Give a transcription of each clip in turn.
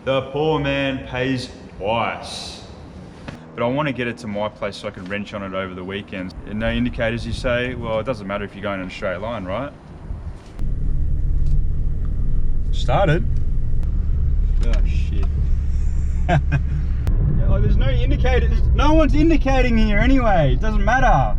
The poor man pays twice. But I want to get it to my place so I can wrench on it over the weekends. And no indicators, you say? Well, it doesn't matter if you're going in a straight line, right? Started. Oh shit. Yeah, like, there's no indicators. No one's indicating here anyway. It doesn't matter.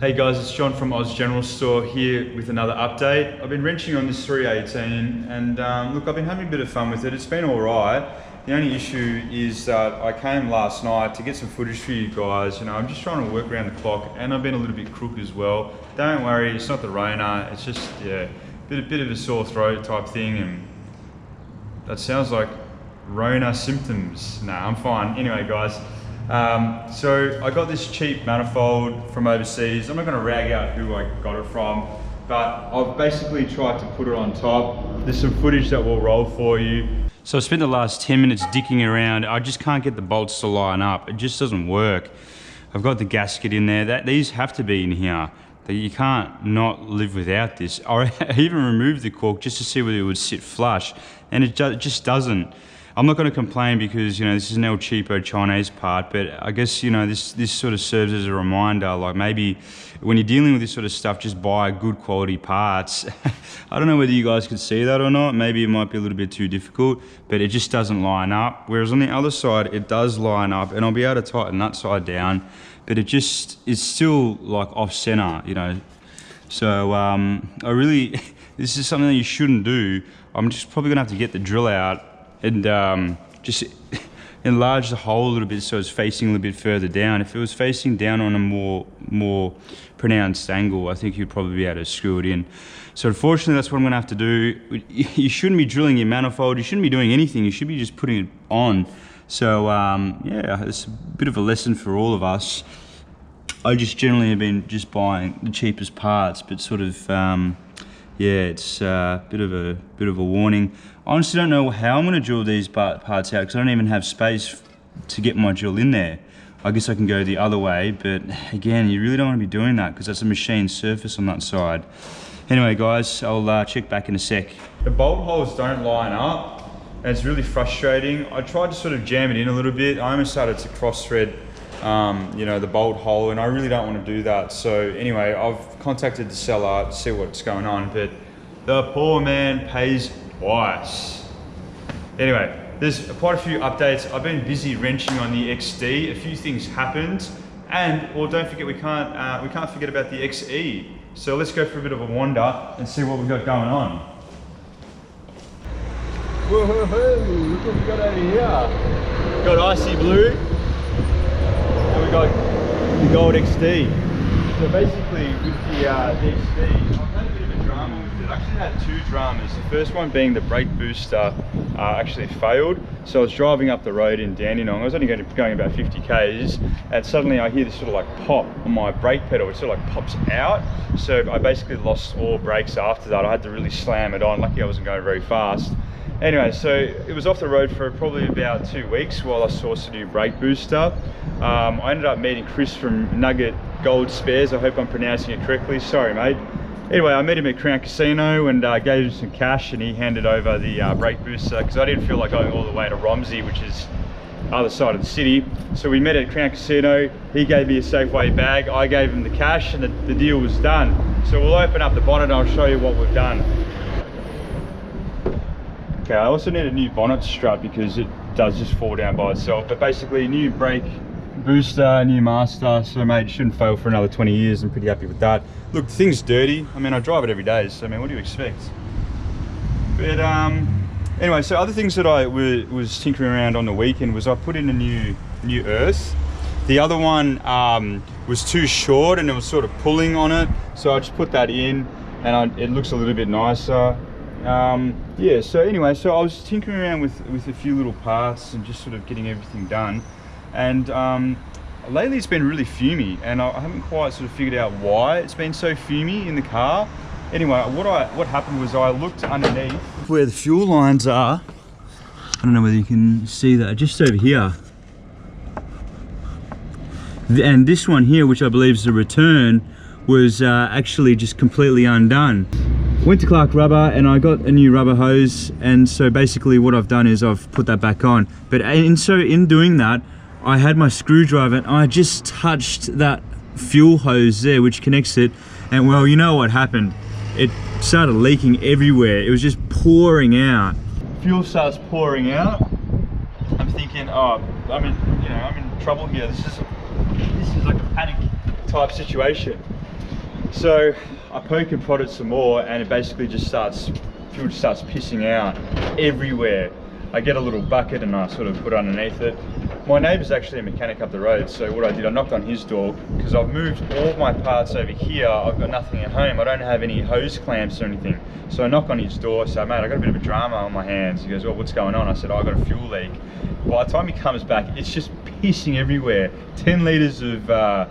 Hey guys, it's John from Oz General Store here with another update. I've been wrenching on this 318 and look, I've been having a bit of fun with it. It's been all right. The only issue is that I came last night to get some footage for you guys. You know, I'm just trying to work around the clock and I've been a little bit crook as well. Don't worry, it's not the Rona. It's just, yeah, bit of a sore throat type thing, and that sounds like Rona symptoms. Nah, I'm fine. Anyway, guys. So I got this cheap manifold from overseas. I'm not going to rag out who I got it from, but I've basically tried to put it on top. There's some footage that will roll for you. So I spent the last 10 minutes dicking around. I just can't get the bolts to line up. It just doesn't work. I've got the gasket in there. These have to be in here. You can't not live without this. I even removed the cork just to see whether it would sit flush, and it just doesn't. I'm not going to complain because, you know, this is an El Cheapo Chinese part, but I guess, you know, this sort of serves as a reminder, like maybe when you're dealing with this sort of stuff, just buy good quality parts. I don't know whether you guys can see that or not. Maybe it might be a little bit too difficult, but it just doesn't line up. Whereas on the other side, it does line up, and I'll be able to tighten that side down, but it's still like off center, you know. So this is something that you shouldn't do. I'm just probably gonna have to get the drill out and just enlarge the hole a little bit so it's facing a little bit further down. If it was facing down on a more pronounced angle, I think you'd probably be able to screw it in. So unfortunately, that's what I'm gonna have to do. You shouldn't be drilling your manifold. You shouldn't be doing anything. You should be just putting it on. So yeah, it's a bit of a lesson for all of us. I just generally have been just buying the cheapest parts, but sort of, yeah, it's a bit of a warning. I honestly don't know how I'm going to drill these parts out because I don't even have space to get my drill in there. I guess I can go the other way, but again, you really don't want to be doing that because that's a machined surface on that side. Anyway, guys, I'll check back in a sec. The bolt holes don't line up, and it's really frustrating. I tried to sort of jam it in a little bit. I almost started to cross thread, you know, the bolt hole, and I really don't want to do that. So anyway, I've contacted the seller to see what's going on, but the poor man pays twice. Anyway, there's quite a few updates. I've been busy wrenching on the XD. A few things happened, and well, don't forget we can't forget about the XE. So let's go for a bit of a wander and see what we've got going on. Whoa, look what we got over here. Got icy blue, and we got the gold XD. So basically with the XD, I've had a bit of a drama with it. I actually had two dramas. The first one being the brake booster actually failed. So I was driving up the road in Dandenong. I was only going about 50 k's, and suddenly I hear this sort of like pop on my brake pedal. It sort of like pops out. So I basically lost all brakes after that. I had to really slam it on. Lucky I wasn't going very fast. Anyway, so it was off the road for probably about 2 weeks while I sourced a new brake booster. I ended up meeting Chris from Nugget Gold Spares. I hope I'm pronouncing it correctly. Sorry, mate. Anyway, I met him at Crown Casino and gave him some cash, and he handed over the brake booster because I didn't feel like going all the way to Romsey, which is the other side of the city. So we met at Crown Casino. He gave me a Safeway bag. I gave him the cash, and the deal was done. So we'll open up the bonnet and I'll show you what we've done. Okay, I also need a new bonnet strut because it does just fall down by itself. But basically, new brake booster, new master. So mate, it shouldn't fail for another 20 years. I'm pretty happy with that. Look, the thing's dirty. I mean, I drive it every day, so I mean, what do you expect? But anyway, so other things that I was tinkering around on the weekend was I put in a new earth. The other one was too short and it was sort of pulling on it, so I just put that in, and it looks a little bit nicer. Yeah, so anyway, so I was tinkering around with a few little parts and just sort of getting everything done, and lately it's been really fumey, and I haven't quite sort of figured out why it's been so fumey in the car. Anyway, what happened was I looked underneath where the fuel lines are, don't know whether you can see that, just over here. And this one here, which I believe is a return, was actually just completely undone. Went to Clark Rubber and I got a new rubber hose, and so basically what I've done is I've put that back on. But in doing that, I had my screwdriver and I just touched that fuel hose there which connects it, and well, you know what happened? It started leaking everywhere. It was just pouring out. Fuel starts pouring out. I'm thinking, oh, I'm in trouble here. This is like a panic type situation. So I poke and prod it some more, and it basically just fuel just starts pissing out everywhere. I get a little bucket and I sort of put it underneath it. My neighbour's actually a mechanic up the road, so what I did, I knocked on his door because I've moved all my parts over here. I've got nothing at home. I don't have any hose clamps or anything. So I knock on his door, say, mate, I got a bit of a drama on my hands. He goes, well, what's going on? I said, oh, I got a fuel leak. By the time he comes back, it's just pissing everywhere. 10 litres of high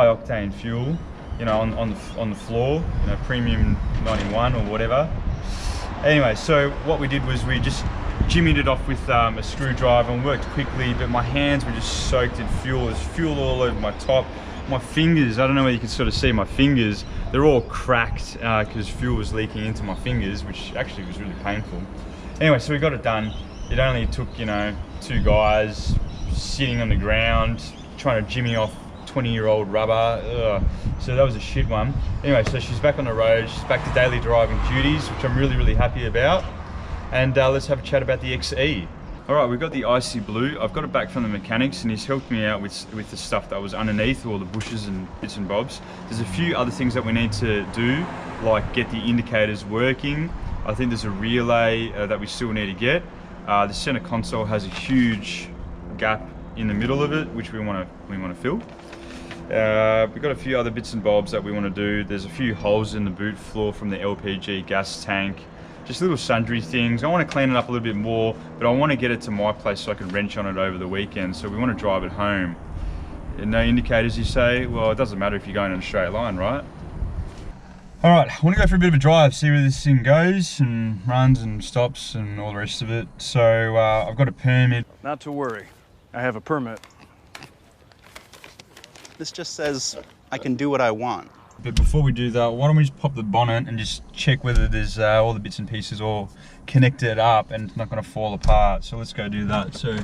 octane fuel, you know, on the floor, you know, premium 91 or whatever. Anyway, so what we did was we just jimmied it off with a screwdriver and worked quickly, but my hands were just soaked in fuel. There's fuel all over my top. My fingers, I don't know whether you can sort of see my fingers, they're all cracked because fuel was leaking into my fingers, which actually was really painful. Anyway, so we got it done. It only took, you know, 2 guys sitting on the ground trying to jimmy off 20-year-old rubber. Ugh. So that was a shit one. Anyway, so she's back on the road. She's back to daily driving duties, which I'm really, really happy about. And let's have a chat about the XE. All right, we've got the icy blue. I've got it back from the mechanics and he's helped me out with the stuff that was underneath, all the bushes and bits and bobs. There's a few other things that we need to do, like get the indicators working. I think there's a relay that we still need to get. The center console has a huge gap in the middle of it, which we want to fill. We've got a few other bits and bobs that we want to do. There's a few holes in the boot floor from the LPG gas tank. Just little sundry things. I want to clean it up a little bit more, but I want to get it to my place so I can wrench on it over the weekend. So we want to drive it home. And no indicators, you say? Well, it doesn't matter if you're going in a straight line, right? All right, I want to go for a bit of a drive, see where this thing goes and runs and stops and all the rest of it. So I've got a permit. Not to worry, I have a permit. This just says I can do what I want. But before we do that, why don't we just pop the bonnet and just check whether there's all the bits and pieces all connected up and it's not going to fall apart. So let's go do that. So,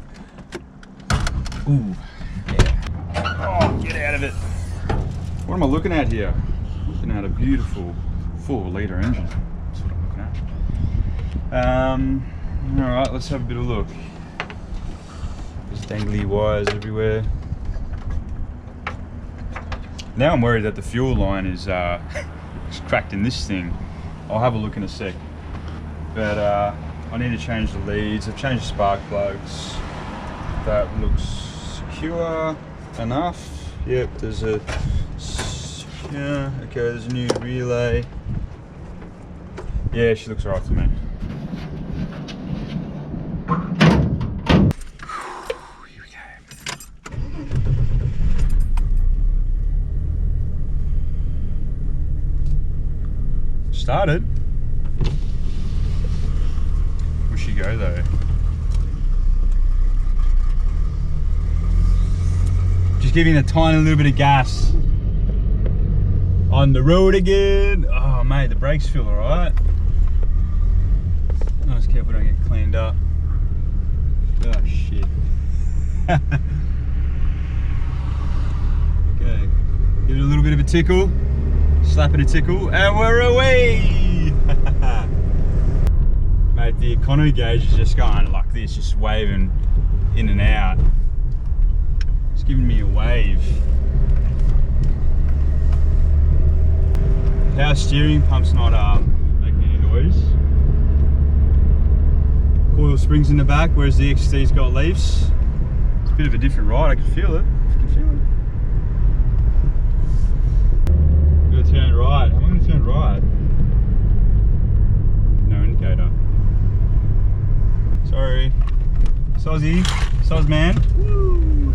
ooh, yeah. Oh, get out of it. What am I looking at here? Looking at a beautiful 4-litre engine. That's what I'm looking at. All right, let's have a bit of a look. There's dangly wires everywhere. Now I'm worried that the fuel line is cracked in this thing. I'll have a look in a sec. But I need to change the leads. I've changed the spark plugs. That looks secure enough. Yep, there's a, yeah, okay, there's a new relay. Yeah, she looks alright to me. Started. Where'd she go though? Just giving a tiny little bit of gas. On the road again. Oh mate, the brakes feel alright. I just careful don't get cleaned up. Oh shit. Okay, give it a little bit of a tickle. Slap it a tickle and we're away. Mate, the economy gauge is just going like this, just waving in and out. It's giving me a wave. Power steering pump's not making any noise. Coil springs in the back, whereas the XT's got leaves. It's a bit of a different ride, I can feel it. I can feel it. Turn right. I'm going to turn right. No indicator. Sorry. Sozzy. Soz man. Woo.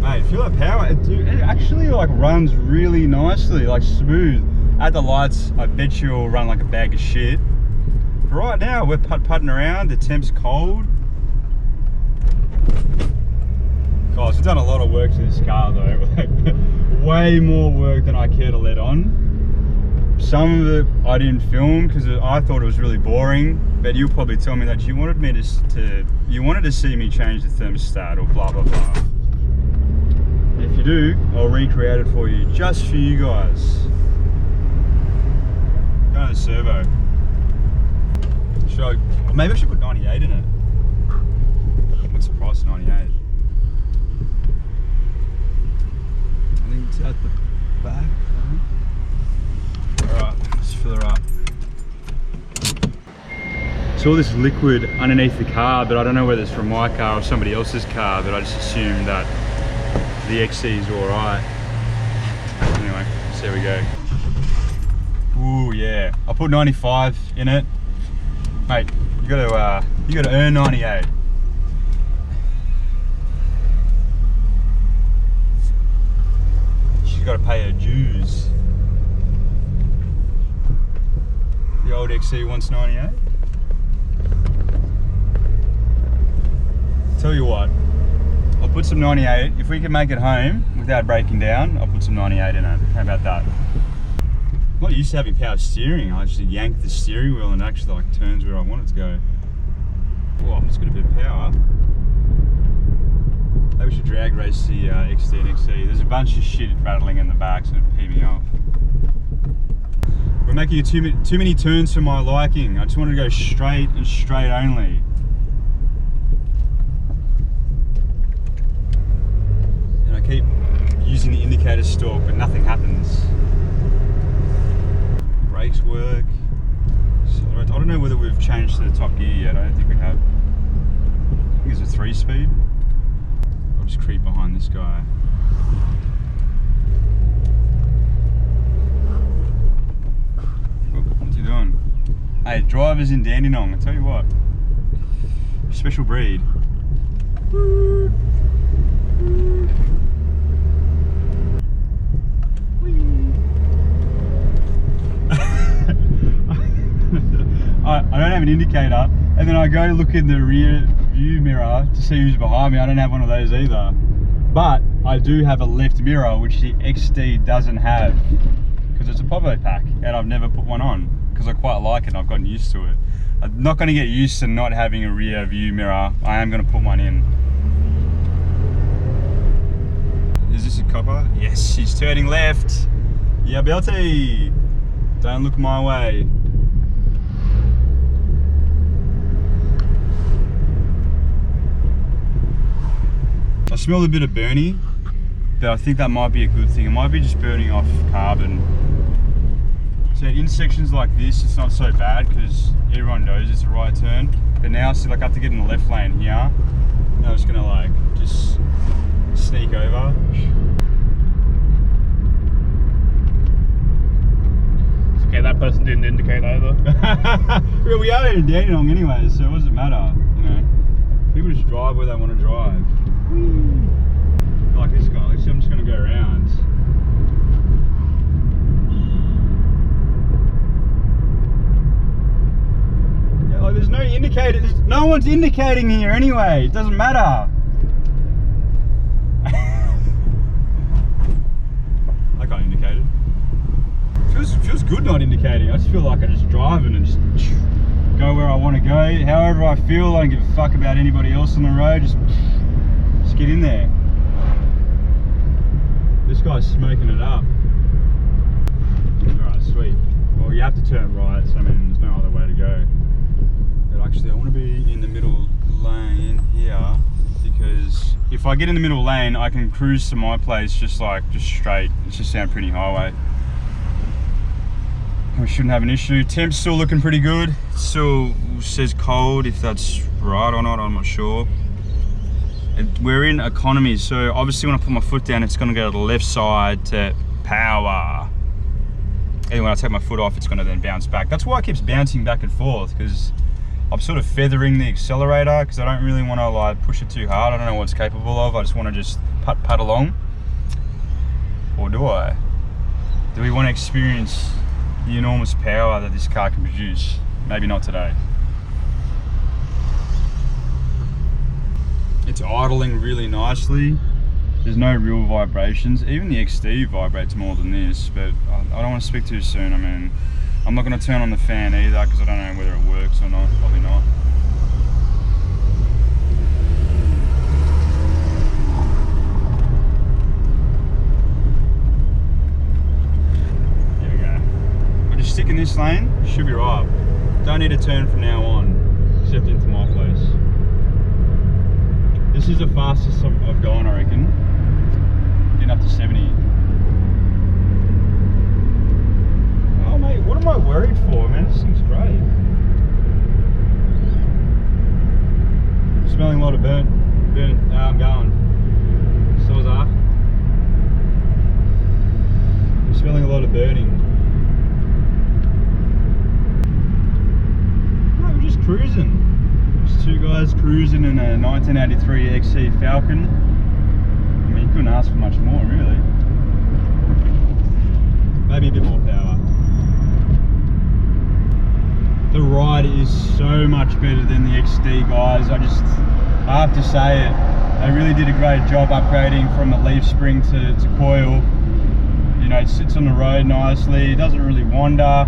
Mate, feel that power? It actually like runs really nicely, like smooth. At the lights, I bet you'll run like a bag of shit. But right now we're putting around, the temp's cold. Guys, we've done a lot of work to this car though, like, way more work than I care to let on. Some of it I didn't film because I thought it was really boring, but you'll probably tell me that you wanted me you wanted to see me change the thermostat or blah blah blah. If you do, I'll recreate it for you, just for you guys. Go to the servo. Maybe I should put 98 in it. What's the price of 98? I think it's at the back. Alright, let's fill her up. It's all this liquid underneath the car, but I don't know whether it's from my car or somebody else's car, but I just assumed that the XE is alright. Anyway, so there we go. Ooh yeah, I put 95 in it. Mate, you gotta earn 98. She's gotta pay her dues. The old XE wants 98. Tell you what, I'll put some 98. If we can make it home without breaking down, I'll put some 98 in it. How about that? I'm not used to having power steering. I just yank the steering wheel and it actually like turns where I want it to go. Oh, it's got a bit of power. Maybe we should drag race the XD and XE. There's a bunch of shit rattling in the back, so it'd pee me off. We're making too many turns for my liking. I just wanted to go straight and straight only. And I keep using the indicator stalk, but nothing happens. Brakes work. So I don't know whether we've changed to the top gear yet. I don't think we have. I think it's a 3-speed. I'll just creep behind this guy. What's he doing? Hey, drivers in Dandenong, I tell you what. Special breed. I don't have an indicator, and then I go to look in the rear view mirror to see who's behind me. I don't have one of those either. But I do have a left mirror, which the XD doesn't have, because it's a Povo pack, and I've never put one on, because I quite like it and I've gotten used to it. I'm not going to get used to not having a rear view mirror. I am going to put one in. Is this a copper? Yes, she's turning left. Yeah, Belty. Don't look my way. I smell a bit of burny, but I think that might be a good thing. It might be just burning off carbon. So in sections like this, it's not so bad because everyone knows it's a right turn. But now, see, like I have to get in the left lane here. Now I'm just gonna like just sneak over. It's okay, that person didn't indicate either. Well, we are in Dandenong anyway, so it doesn't matter, you know. People just drive where they want to drive. Like this guy, I'm just gonna go around. Yeah, like there's no indicator, no one's indicating here anyway, it doesn't matter. I got indicated. Feels good not indicating. I just feel like I just driving and just go where I want to go. However I feel, I don't give a fuck about anybody else on the road. Just get in there. This guy's smoking it up. Alright, sweet. Well, you have to turn right, so I mean, there's no other way to go. But actually, I want to be in the middle lane here, because if I get in the middle lane, I can cruise to my place just straight. It's just down Pretty Highway. We shouldn't have an issue. Temp's still looking pretty good. It still says cold, if that's right or not, I'm not sure. We're in economy, so obviously when I put my foot down, it's gonna go to the left side to power. And when I take my foot off, it's gonna then bounce back. That's why it keeps bouncing back and forth, because I'm sort of feathering the accelerator, because I don't really wanna like push it too hard. I don't know what it's capable of. I just wanna just putt along. Or do I? Do we wanna experience the enormous power that this car can produce? maybe not today. It's idling really nicely. There's no real vibrations. Even the XD vibrates more than this, but I don't want to speak too soon. I mean, I'm not going to turn on the fan either because I don't know whether it works or not. Probably not. There we go. I just stick in this lane, should be right. Don't need to turn from now on, except into my place. This is the fastest I've gone, I reckon. Getting up to 70. Oh mate, what am I worried for, man? This thing's great. Smelling a lot of burnt. I'm going. So that. I'm smelling a lot of burning. No, we're just cruising. Just two guys cruising in a 1983 XE Falcon. I mean, you couldn't ask for much more, really. Maybe a bit more power. The ride is so much better than the XD, guys. I have to say it. They really did a great job upgrading from a leaf spring to coil. You know, it sits on the road nicely. It doesn't really wander.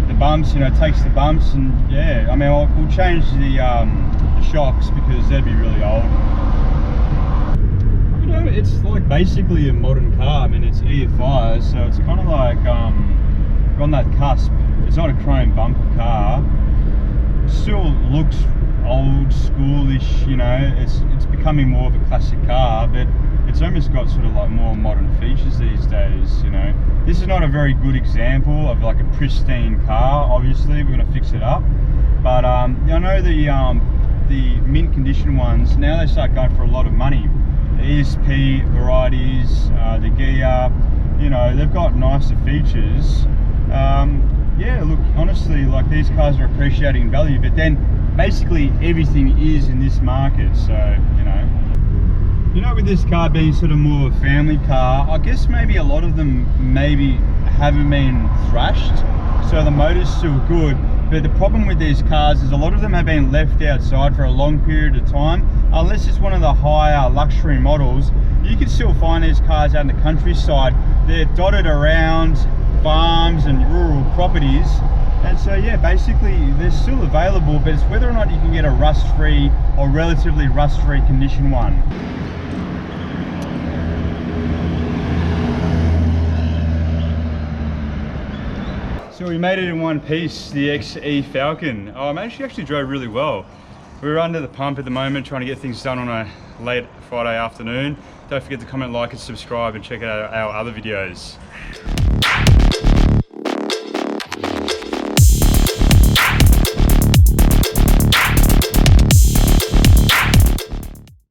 The bumps, you know, takes the bumps, and yeah, I mean, we'll change the shocks because they'd be really old. You know, it's like basically a modern car. I mean, it's EFI, so it's kind of like on that cusp. It's not a chrome bumper car. It still looks old schoolish, you know. It's becoming more of a classic car, but it's almost got sort of like more modern features these days, you know. This is not a very good example of like a pristine car. Obviously, we're going to fix it up. But I know the mint condition ones, now they start going for a lot of money. The ESP varieties, the gear, you know, they've got nicer features. Yeah, look, honestly, like these cars are appreciating value, but then basically everything is in this market, so, you know. You know, with this car being sort of more of a family car, I guess maybe a lot of them maybe haven't been thrashed, so the motor's still good. But the problem with these cars is a lot of them have been left outside for a long period of time. Unless it's one of the higher luxury models, you can still find these cars out in the countryside. They're dotted around farms and rural properties. And so yeah, basically they're still available, but it's whether or not you can get a rust-free or relatively rust-free condition one. So we made it in one piece, the XE Falcon. Oh man, she actually drove really well. We're under the pump at the moment trying to get things done on a late Friday afternoon. Don't forget to comment, like and subscribe, and check out our other videos.